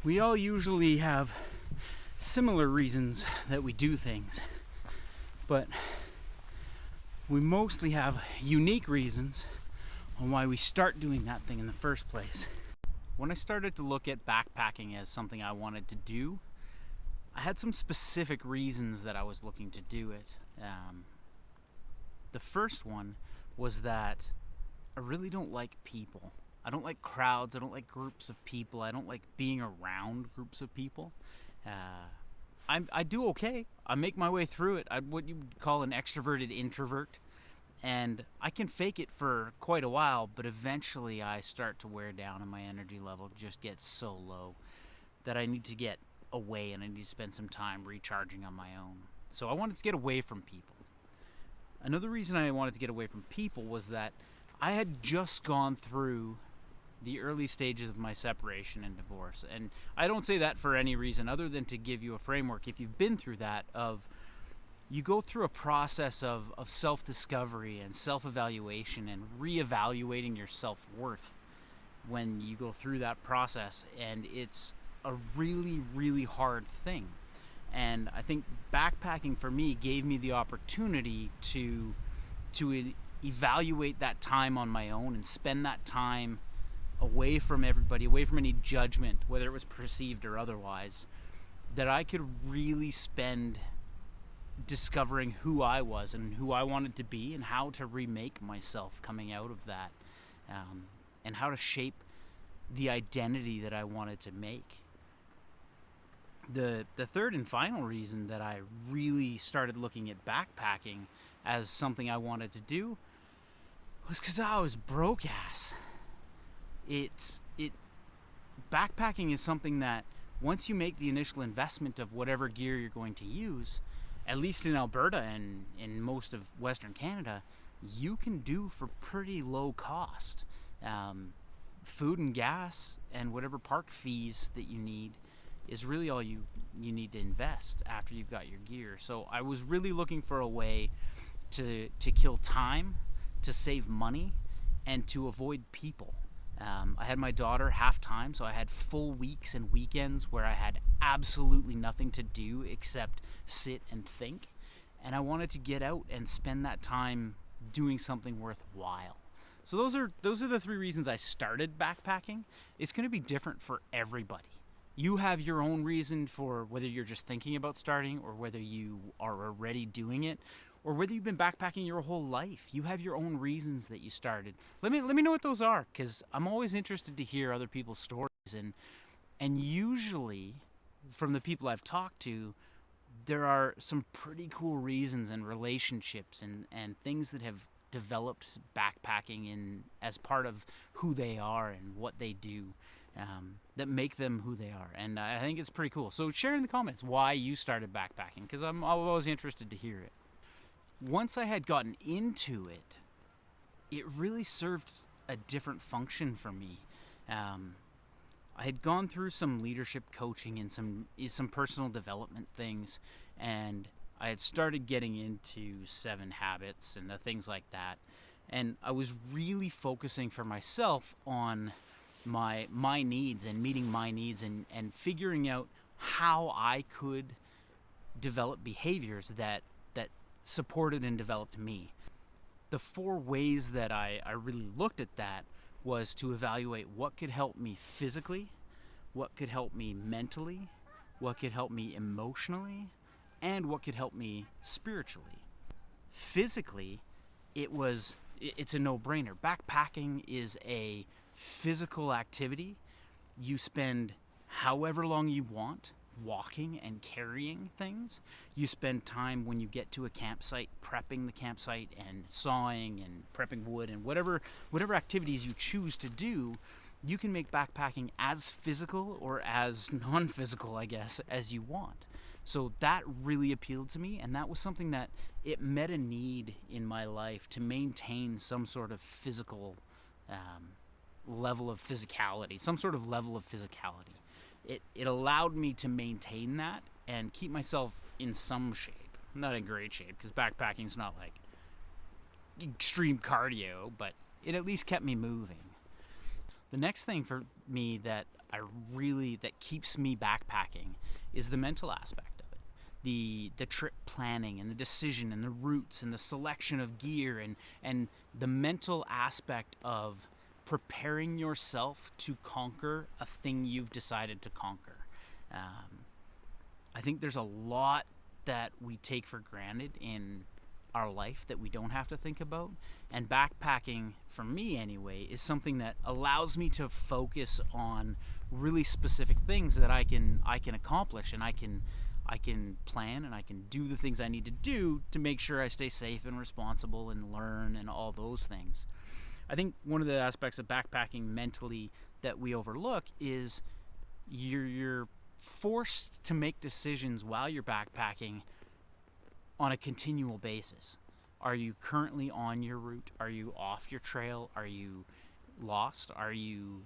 We all usually have similar reasons that we do things, but we mostly have unique reasons on why we start doing that thing in the first place. When I started to look at backpacking as something I wanted to do, I had some specific reasons that I was looking to do it. The first one was that I really don't like people. I don't like crowds. I don't like groups of people. I don't like being around groups of people. I do okay. I make my way through it. I'm what you would call an extroverted introvert. And I can fake it for quite a while, but eventually I start to wear down and my energy level just gets so low that I need to get away and I need to spend some time recharging on my own. So I wanted to get away from people. Another reason I wanted to get away from people was that I had just gone through the early stages of my separation and divorce. And I don't say that for any reason other than to give you a framework. If you've been through that, you go through a process of self-discovery and self-evaluation and reevaluating your self-worth when you go through that process. And it's a really, really hard thing. And I think backpacking for me gave me the opportunity to evaluate that time on my own and spend that time away from everybody, away from any judgment, whether it was perceived or otherwise, that I could really spend discovering who I was and who I wanted to be and how to remake myself coming out of that, and how to shape the identity that I wanted to make. The third and final reason that I really started looking at backpacking as something I wanted to do was because I was broke ass. Backpacking is something that once you make the initial investment of whatever gear you're going to use, at least in Alberta and in most of Western Canada, you can do for pretty low cost. Food and gas and whatever park fees that you need is really all you need to invest after you've got your gear. So I was really looking for a way to kill time, to save money, and to avoid people. I had my daughter half-time, so I had full weeks and weekends where I had absolutely nothing to do except sit and think. And I wanted to get out and spend that time doing something worthwhile. So those are the three reasons I started backpacking. It's going to be different for everybody. You have your own reason for whether you're just thinking about starting or whether you are already doing it, or whether you've been backpacking your whole life. You have your own reasons that you started. Let me know what those are, because I'm always interested to hear other people's stories. And usually, from the people I've talked to, there are some pretty cool reasons and relationships and things that have developed backpacking in as part of who they are and what they do, that make them who they are. And I think it's pretty cool. So share in the comments why you started backpacking, because I'm always interested to hear it. Once I had gotten into it, it really served a different function for me. I had gone through some leadership coaching and some personal development things, and I had started getting into 7 Habits and the things like that. And I was really focusing for myself on my needs and meeting my needs and figuring out how I could develop behaviors that supported and developed me. The 4 ways that I really looked at that was to evaluate what could help me physically, what could help me mentally, what could help me emotionally, and what could help me spiritually. Physically, it's a no-brainer. Backpacking is a physical activity. You spend however long you want walking and carrying things. You spend time when you get to a campsite prepping the campsite and sawing and prepping wood and whatever activities you choose to do. You can make backpacking as physical or as non-physical, I guess, as you want. So that really appealed to me, and that was something that it met a need in my life to maintain some sort of physical level of physicality, some sort of level of physicality. It allowed me to maintain that and keep myself in some shape. Not in great shape, because backpacking's not like extreme cardio, but it at least kept me moving. The next thing for me that that keeps me backpacking is the mental aspect of it. The trip planning and the decision and the routes and the selection of gear and the mental aspect of preparing yourself to conquer a thing you've decided to conquer. I think there's a lot that we take for granted in our life that we don't have to think about, and backpacking, for me anyway, is something that allows me to focus on really specific things that I can accomplish, and I can plan and I can do the things I need to do to make sure I stay safe and responsible and learn and all those things. I think one of the aspects of backpacking mentally that we overlook is you're forced to make decisions while you're backpacking on a continual basis. Are you currently on your route? Are you off your trail? Are you lost? Are you,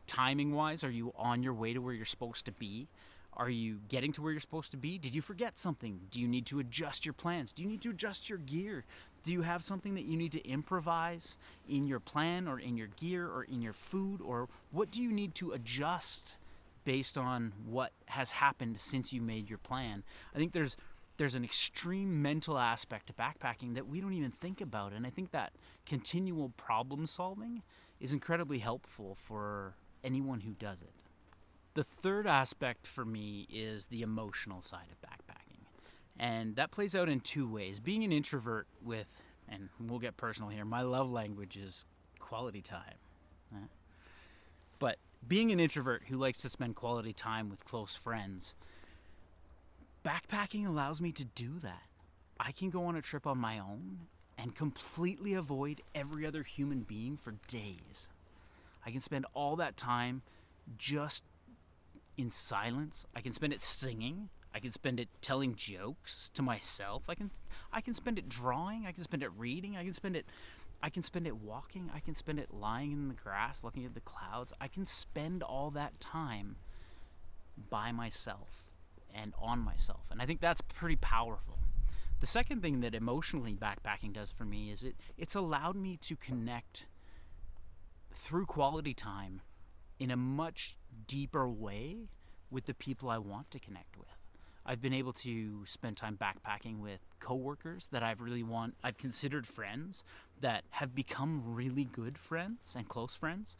timing wise, are you on your way to where you're supposed to be? Are you getting to where you're supposed to be? Did you forget something? Do you need to adjust your plans? Do you need to adjust your gear? Do you have something that you need to improvise in your plan or in your gear or in your food? Or what do you need to adjust based on what has happened since you made your plan? I think there's an extreme mental aspect to backpacking that we don't even think about, and I think that continual problem solving is incredibly helpful for anyone who does it. The third aspect for me is the emotional side of backpacking, and that plays out in two ways. Being an introvert with, and we'll get personal here, my love language is quality time. But being an introvert who likes to spend quality time with close friends, backpacking allows me to do that. I can go on a trip on my own and completely avoid every other human being for days. I can spend all that time just in silence. I can spend it singing. I can spend it telling jokes to myself. I can spend it drawing. I can spend it reading. I can spend it walking. I can spend it lying in the grass looking at the clouds. I can spend all that time by myself and on myself. And I think that's pretty powerful. The second thing that emotionally backpacking does for me is it's allowed me to connect through quality time in a much deeper way with the people I want to connect with. I've been able to spend time backpacking with coworkers that I've considered friends, that have become really good friends and close friends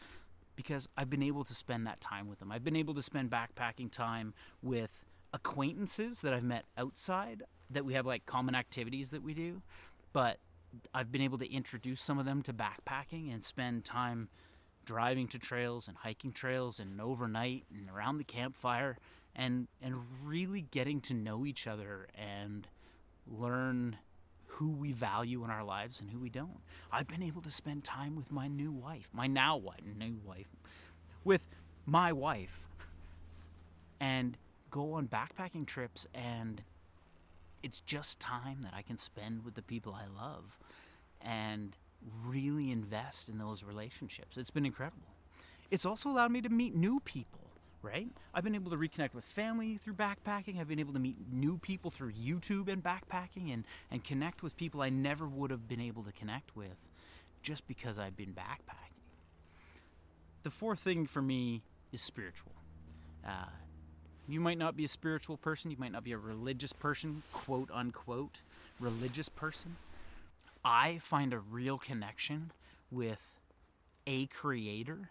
because I've been able to spend that time with them. I've been able to spend backpacking time with acquaintances that I've met outside, that we have like common activities that we do, but I've been able to introduce some of them to backpacking and spend time driving to trails and hiking trails and overnight and around the campfire and really getting to know each other and learn who we value in our lives and who we don't. I've been able to spend time with my new wife, with my wife, and go on backpacking trips, and it's just time that I can spend with the people I love and really invest in those relationships. It's been incredible. It's also allowed me to meet new people, right? I've been able to reconnect with family through backpacking. I've been able to meet new people through YouTube and backpacking and connect with people I never would have been able to connect with just because I've been backpacking. The fourth thing for me is spiritual. You might not be a spiritual person. You might not be a religious person, quote unquote, religious person. I find a real connection with a creator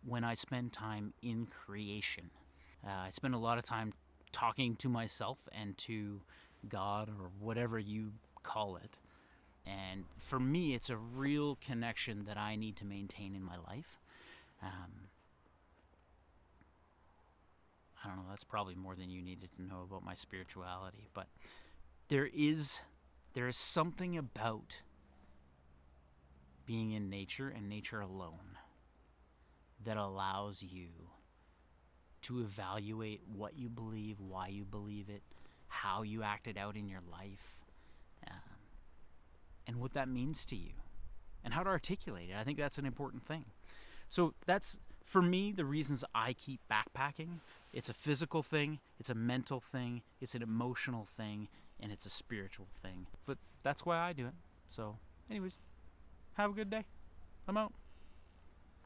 when I spend time in creation. I spend a lot of time talking to myself and to God, or whatever you call it. And for me, it's a real connection that I need to maintain in my life. I don't know, that's probably more than you needed to know about my spirituality, but there is something about being in nature and nature alone that allows you to evaluate what you believe, why you believe it, how you act it out in your life, and what that means to you, and how to articulate it. I think that's an important thing. So that's, for me, the reasons I keep backpacking. It's a physical thing, it's a mental thing, it's an emotional thing, and it's a spiritual thing. But that's why I do it. So, anyways, have a good day. I'm out.